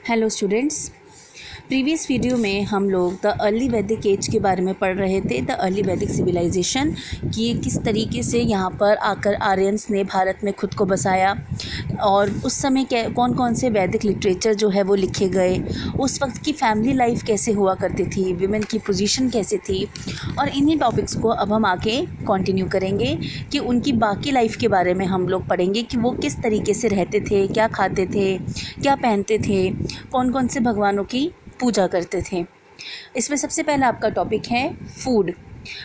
Hello students. Previous video में हम लोग द अर्ली वैदिक एज के बारे में पढ़ रहे थे, द अर्ली वैदिक सिविलाइजेशन कि किस तरीके से यहाँ पर आकर आर्यंस ने भारत में खुद को बसाया और उस समय कौन कौन से वैदिक लिटरेचर जो है वो लिखे गए, उस वक्त की फैमिली लाइफ कैसे हुआ करती थी, विमेन की पोजीशन कैसे थी। और इन्हीं टॉपिक्स को अब हम आगे कंटिन्यू करेंगे कि उनकी बाकी लाइफ के बारे में हम लोग पढ़ेंगे कि वो किस तरीके से रहते थे, क्या खाते थे, क्या पहनते थे, कौन कौन से भगवानों की पूजा करते थे। इसमें सबसे पहला आपका टॉपिक है फूड।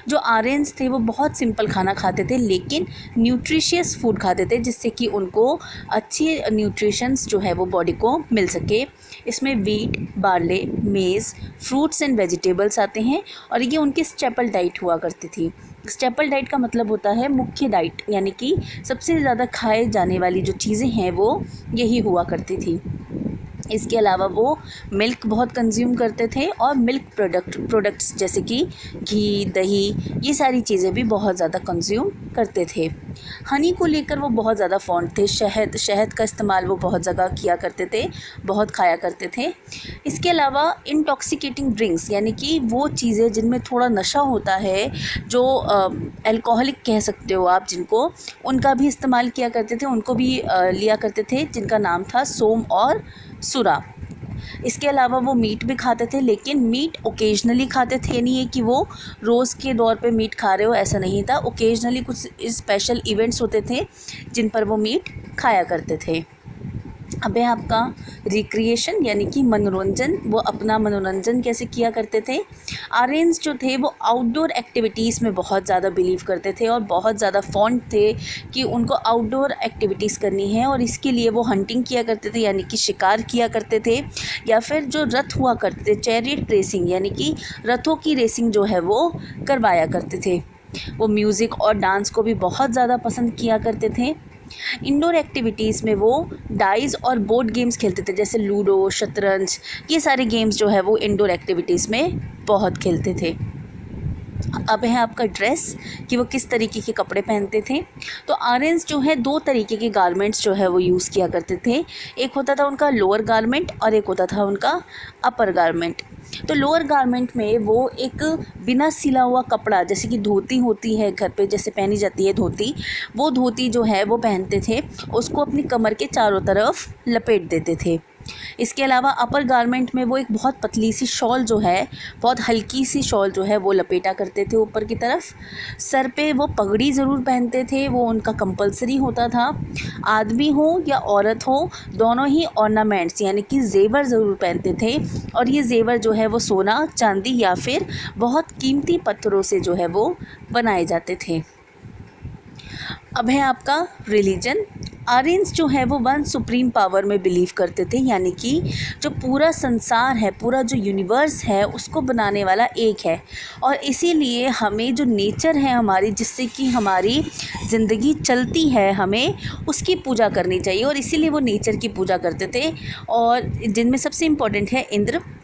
जो आर्यंस थे वो बहुत सिंपल खाना खाते थे लेकिन न्यूट्रिशियस फूड खाते थे जिससे कि उनको अच्छी न्यूट्रिशंस जो है वो बॉडी को मिल सके। इसमें वीट, बार्ले, मेज़, फ्रूट्स एंड वेजिटेबल्स आते हैं और ये उनकी स्टेपल डाइट हुआ करती थी। स्टेपल डाइट का मतलब होता है मुख्य डाइट, यानी कि सबसे ज़्यादा खाए जाने वाली जो चीज़ें हैं वो यही हुआ करती थी। इसके अलावा वो मिल्क बहुत कंज्यूम करते थे और मिल्क प्रोडक्ट्स जैसे कि घी, दही, ये सारी चीज़ें भी बहुत ज़्यादा कंज्यूम करते थे। हनी को लेकर वो बहुत ज़्यादा फॉन्ड थे। शहद का इस्तेमाल वो बहुत ज़्यादा किया करते थे, बहुत खाया करते थे। इसके अलावा इंटॉक्सिकेटिंग ड्रिंक्स, यानी कि वो चीज़ें जिनमें थोड़ा नशा होता है, जो अल्कोहलिक कह सकते हो आप जिनको, उनका भी इस्तेमाल किया करते थे, उनको भी लिया करते थे, जिनका नाम था सोम और सुरा। इसके अलावा वो मीट भी खाते थे लेकिन मीट ओकेजनली खाते थे, नहीं है कि वो रोज़ के दौर पे मीट खा रहे हो, ऐसा नहीं था। ओकेजनली कुछ स्पेशल इवेंट्स होते थे जिन पर वो मीट खाया करते थे। अब है आपका रिक्रिएशन, यानी कि मनोरंजन। वो अपना मनोरंजन कैसे किया करते थे। आर्यंस जो थे वो आउटडोर एक्टिविटीज़ में बहुत ज़्यादा बिलीव करते थे और बहुत ज़्यादा फॉन्ड थे कि उनको आउटडोर एक्टिविटीज़ करनी है और इसके लिए वो हंटिंग किया करते थे, यानी कि शिकार किया करते थे, या फिर जो रथ हुआ करते थे, चैरियट रेसिंग, यानी कि रथों की रेसिंग जो है वो करवाया करते थे। वो म्यूज़िक और डांस को भी बहुत ज़्यादा पसंद किया करते थे। इंडोर एक्टिविटीज़ में वो डाइस और बोर्ड गेम्स खेलते थे, जैसे लूडो, शतरंज, ये सारे गेम्स जो है वो इंडोर एक्टिविटीज़ में बहुत खेलते थे। अब है आपका ड्रेस कि वो किस तरीके के कपड़े पहनते थे। तो आर्यंस जो है दो तरीके के गारमेंट्स जो है वो यूज़ किया करते थे। एक होता था उनका लोअर गारमेंट और एक होता था उनका अपर गारमेंट। तो लोअर गारमेंट में वो एक बिना सिला हुआ कपड़ा, जैसे कि धोती होती है घर पे जैसे पहनी जाती है धोती, वो धोती जो है वो पहनते थे, उसको अपनी कमर के चारों तरफ लपेट देते थे। इसके अलावा अपर गारमेंट में वो एक बहुत पतली सी शॉल जो है, बहुत हल्की सी शॉल जो है वो लपेटा करते थे ऊपर की तरफ। सर पे वो पगड़ी ज़रूर पहनते थे, वो उनका कंपलसरी होता था। आदमी हो या औरत हो, दोनों ही ऑर्नामेंट्स यानी कि जेवर ज़रूर पहनते थे और ये जेवर जो है वो सोना, चांदी या फिर बहुत कीमती पत्थरों से जो है वो बनाए जाते थे। अब है आपका रिलीजन। आर्यंस जो है वो वन सुप्रीम पावर में बिलीव करते थे, यानी कि जो पूरा संसार है, पूरा जो यूनिवर्स है, उसको बनाने वाला एक है और इसीलिए हमें जो नेचर है हमारी, जिससे कि हमारी ज़िंदगी चलती है, हमें उसकी पूजा करनी चाहिए और इसीलिए वो नेचर की पूजा करते थे। और जिनमें सबसे इम्पॉर्टेंट है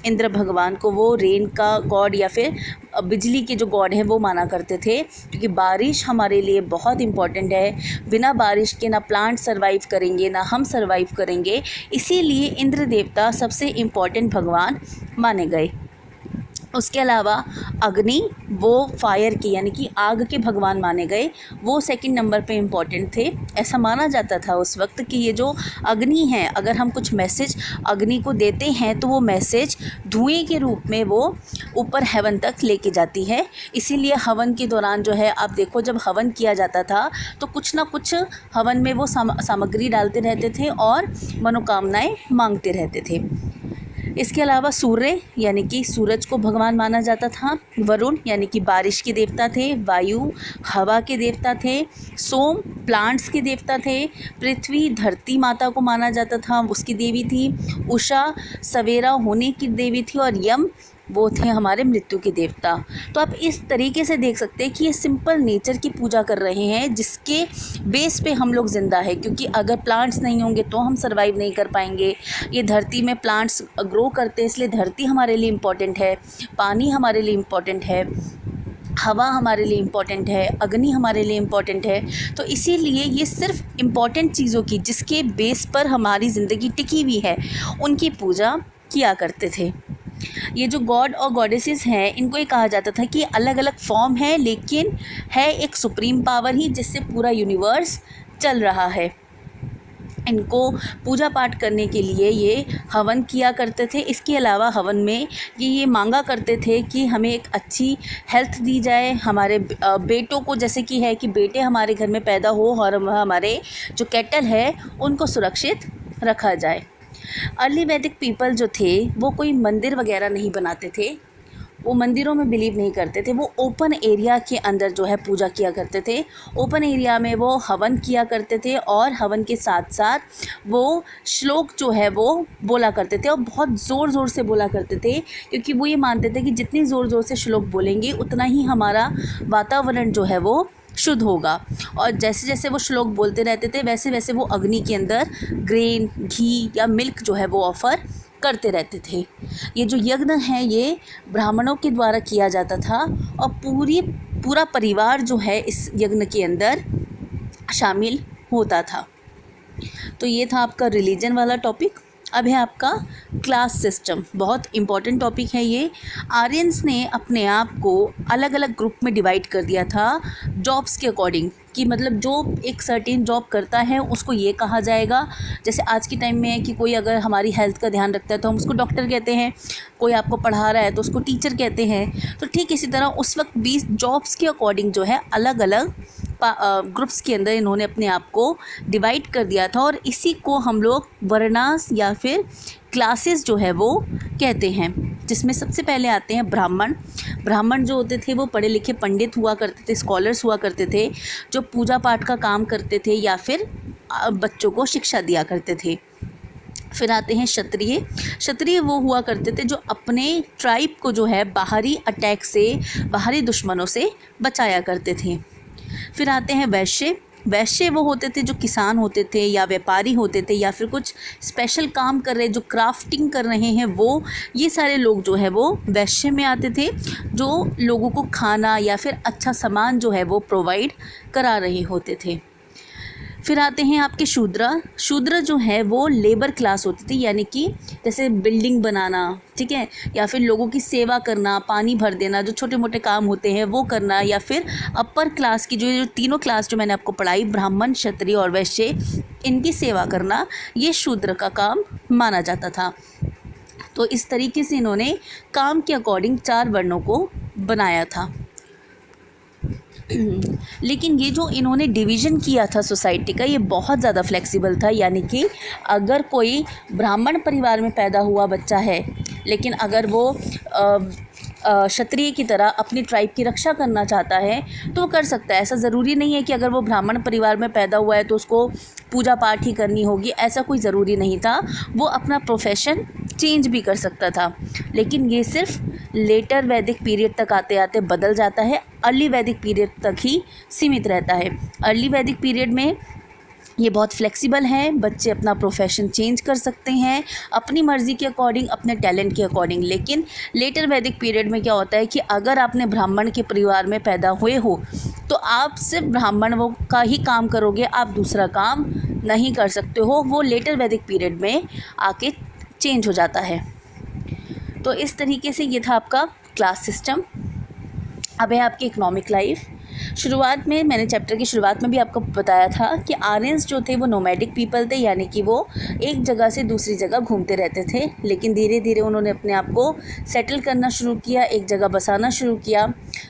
इंद्र भगवान को वो रेन का गॉड या फिर बिजली के जो गॉड हैं वो माना करते थे, क्योंकि बारिश हमारे लिए बहुत इम्पॉर्टेंट है। बिना बारिश के ना प्लांट सर्वाइव करेंगे ना हम सर्वाइव करेंगे, इसीलिए इंद्र देवता सबसे इम्पॉर्टेंट भगवान माने गए। उसके अलावा अग्नि, वो फायर की यानी कि आग के भगवान माने गए, वो सेकंड नंबर पे इम्पॉर्टेंट थे। ऐसा माना जाता था उस वक्त कि ये जो अग्नि है, अगर हम कुछ मैसेज अग्नि को देते हैं तो वो मैसेज धुएं के रूप में वो ऊपर हेवन तक लेके जाती है। इसीलिए हवन के दौरान जो है आप देखो, जब हवन किया जाता था तो कुछ ना कुछ हवन में वो सामग्री डालते रहते थे और मनोकामनाएं मांगते रहते थे। इसके अलावा सूर्य यानी कि सूरज को भगवान माना जाता था। वरुण यानी कि बारिश के देवता थे। वायु हवा के देवता थे। सोम प्लांट्स के देवता थे। पृथ्वी धरती माता को माना जाता था, उसकी देवी थी। उषा सवेरा होने की देवी थी और यम वो थे हमारे मृत्यु के देवता। तो आप इस तरीके से देख सकते हैं कि ये सिंपल नेचर की पूजा कर रहे हैं जिसके बेस पे हम लोग ज़िंदा है, क्योंकि अगर प्लांट्स नहीं होंगे तो हम सर्वाइव नहीं कर पाएंगे। ये धरती में प्लांट्स ग्रो करते हैं, इसलिए धरती हमारे लिए इम्पॉर्टेंट है, पानी हमारे लिए इम्पॉर्टेंट है। हवा हमारे लिए इम्पॉर्टेंट है, अग्नि हमारे लिए इम्पॉर्टेंट है। तो इसीलिए ये सिर्फ इम्पॉर्टेंट चीज़ों की, जिसके बेस पर हमारी ज़िंदगी टिकी हुई है, उनकी पूजा किया करते थे। ये जो गॉड और गॉडेसेस हैं, इनको ये कहा जाता था कि अलग अलग फॉर्म है, लेकिन है एक सुप्रीम पावर ही, जिससे पूरा यूनिवर्स चल रहा है। इनको पूजा पाठ करने के लिए ये हवन किया करते थे। इसके अलावा हवन में ये मांगा करते थे कि हमें एक अच्छी हेल्थ दी जाए, हमारे बेटों को, जैसे कि है कि बेटे हमारे घर में पैदा हो और हमारे जो कैटल है उनको सुरक्षित रखा जाए। अर्ली वैदिक पीपल जो थे वो कोई मंदिर वगैरह नहीं बनाते थे, वो मंदिरों में बिलीव नहीं करते थे। वो ओपन एरिया के अंदर जो है पूजा किया करते थे। ओपन एरिया में वो हवन किया करते थे और हवन के साथ साथ वो श्लोक जो है वो बोला करते थे, और बहुत ज़ोर ज़ोर से बोला करते थे, क्योंकि वो ये मानते थे कि जितनी ज़ोर ज़ोर से श्लोक बोलेंगे उतना ही हमारा वातावरण जो है वो शुद्ध होगा। और जैसे जैसे वो श्लोक बोलते रहते थे, वैसे वैसे वो अग्नि के अंदर ग्रेन, घी या मिल्क जो है वो ऑफ़र करते रहते थे। ये जो यज्ञ है ये ब्राह्मणों के द्वारा किया जाता था, और पूरा परिवार जो है इस यज्ञ के अंदर शामिल होता था। तो ये था आपका रिलीजन वाला टॉपिक। अब है आपका क्लास सिस्टम। बहुत इम्पॉर्टेंट टॉपिक है ये। आर्यंस ने अपने आप को अलग अलग ग्रुप में डिवाइड कर दिया था जॉब्स के अकॉर्डिंग, कि मतलब जो एक सर्टेन जॉब करता है उसको ये कहा जाएगा। जैसे आज के टाइम में है कि कोई अगर हमारी हेल्थ का ध्यान रखता है तो हम उसको डॉक्टर कहते हैं, कोई आपको पढ़ा रहा है तो उसको टीचर कहते हैं। तो ठीक इसी तरह उस वक्त 20 जॉब्स के अकॉर्डिंग जो है अलग अलग ग्रुप्स के अंदर इन्होंने अपने आप को डिवाइड कर दिया था, और इसी को हम लोग वर्णास या फिर क्लासेस जो है वो कहते हैं। जिसमें सबसे पहले आते हैं ब्राह्मण। ब्राह्मण जो होते थे वो पढ़े लिखे पंडित हुआ करते थे, स्कॉलर्स हुआ करते थे, जो पूजा पाठ का काम करते थे या फिर बच्चों को शिक्षा दिया करते थे। फिर आते हैं क्षत्रिय। क्षत्रिय वो हुआ करते थे जो अपने ट्राइब को जो है बाहरी अटैक से, बाहरी दुश्मनों से बचाया करते थे। फिर आते हैं वैश्य। वैश्य वो होते थे जो किसान होते थे या व्यापारी होते थे या फिर कुछ स्पेशल काम कर रहे, जो क्राफ्टिंग कर रहे हैं, वो ये सारे लोग जो है वो वैश्य में आते थे, जो लोगों को खाना या फिर अच्छा सामान जो है वो प्रोवाइड करा रहे होते थे। फिर आते हैं आपके शूद्र। शूद्र जो है वो लेबर क्लास होती थी, यानी कि जैसे बिल्डिंग बनाना, ठीक है, या फिर लोगों की सेवा करना, पानी भर देना, जो छोटे मोटे काम होते हैं वो करना, या फिर अपर क्लास की जो तीनों क्लास जो मैंने आपको पढ़ाई, ब्राह्मण, क्षत्रिय और वैश्य, इनकी सेवा करना, ये शूद्र का काम माना जाता था। तो इस तरीके से इन्होंने काम के अकॉर्डिंग 4 वर्णों को बनाया था। लेकिन ये जो इन्होंने डिवीज़न किया था सोसाइटी का, ये बहुत ज़्यादा फ्लेक्सिबल था। यानी कि अगर कोई ब्राह्मण परिवार में पैदा हुआ बच्चा है, लेकिन अगर वो क्षत्रिय की तरह अपनी ट्राइब की रक्षा करना चाहता है तो वो कर सकता है। ऐसा ज़रूरी नहीं है कि अगर वो ब्राह्मण परिवार में पैदा हुआ है तो उसको पूजा पाठ ही करनी होगी, ऐसा कोई ज़रूरी नहीं था। वो अपना प्रोफेशन चेंज भी कर सकता था। लेकिन ये सिर्फ लेटर वैदिक पीरियड तक आते आते बदल जाता है, अर्ली वैदिक पीरियड तक ही सीमित रहता है। अर्ली वैदिक पीरियड में ये बहुत फ्लेक्सिबल है, बच्चे अपना प्रोफेशन चेंज कर सकते हैं अपनी मर्ज़ी के अकॉर्डिंग, अपने टैलेंट के अकॉर्डिंग। लेकिन लेटर वैदिक पीरियड में क्या होता है कि अगर आपने ब्राह्मण के परिवार में पैदा हुए हो तो आप सिर्फ ब्राह्मण वो का ही काम करोगे, आप दूसरा काम नहीं कर सकते हो। वो लेटर वैदिक पीरियड में आके चेंज हो जाता है। तो इस तरीके से ये था आपका क्लास सिस्टम। अब है आपकी इकोनॉमिक लाइफ। शुरुआत में मैंने चैप्टर की शुरुआत में भी आपको बताया था कि आर्यंस जो थे वो नोमैडिक पीपल थे, यानी कि वो एक जगह से दूसरी जगह घूमते रहते थे। लेकिन धीरे धीरे उन्होंने अपने आप को सेटल करना शुरू किया, एक जगह बसाना शुरू किया।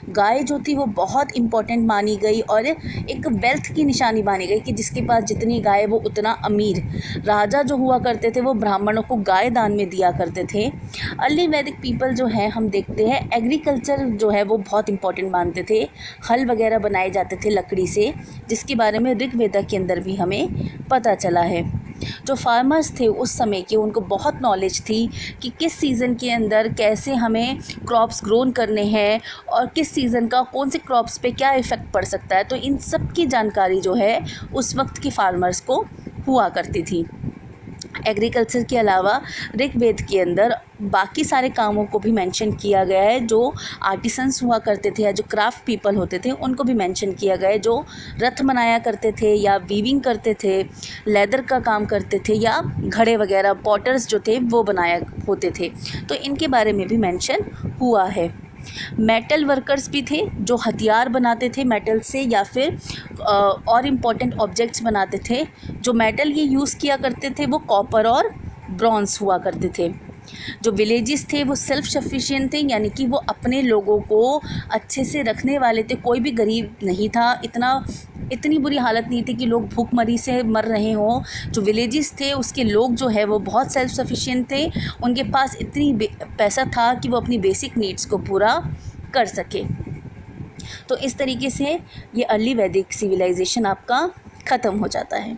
गाय जो थी वो बहुत इम्पॉर्टेंट मानी गई और एक वेल्थ की निशानी मानी गई कि जिसके पास जितनी गाय वो उतना अमीर। राजा जो हुआ करते थे वो ब्राह्मणों को गाय दान में दिया करते थे। अर्ली वैदिक पीपल जो है हम देखते हैं एग्रीकल्चर जो है वो बहुत इंपॉर्टेंट मानते थे। हल वगैरह बनाए जाते थे लकड़ी से, जिसके बारे में ऋग्वेद के अंदर भी हमें पता चला है। जो फार्मर्स थे उस समय के, उनको बहुत नॉलेज थी कि किस सीज़न के अंदर कैसे हमें क्रॉप्स ग्रोन करने हैं और किस सीज़न का कौन से क्रॉप्स पे क्या इफ़ेक्ट पड़ सकता है। तो इन सब की जानकारी जो है उस वक्त के फार्मर्स को हुआ करती थी। एग्रीकल्चर के अलावा ऋग्वेद के अंदर बाकी सारे कामों को भी मेंशन किया गया है। जो आर्टिसंस हुआ करते थे या जो क्राफ्ट पीपल होते थे उनको भी मेंशन किया गया है, जो रथ बनाया करते थे या वीविंग करते थे, लेदर का काम करते थे या घड़े वगैरह पॉटर्स जो थे वो बनाया होते थे, तो इनके बारे में भी मेंशन हुआ है। मेटल वर्कर्स भी थे जो हथियार बनाते थे मेटल से, या फिर और इम्पॉर्टेंट ऑब्जेक्ट्स बनाते थे। जो मेटल ये यूज़ किया करते थे वो कॉपर और ब्रॉन्ज़ हुआ करते थे। जो विलेजेस थे वो सेल्फ सफिशिएंट थे, यानी कि वो अपने लोगों को अच्छे से रखने वाले थे। कोई भी गरीब नहीं था, इतनी बुरी हालत नहीं थी कि लोग भूखमरी से मर रहे हों। जो विलेजेस थे उसके लोग जो है वो बहुत सेल्फ सफिशिएंट थे, उनके पास इतनी पैसा था कि वो अपनी बेसिक नीड्स को पूरा कर सके। तो इस तरीके से ये अर्ली वैदिक सिविलाइजेशन आपका ख़त्म हो जाता है।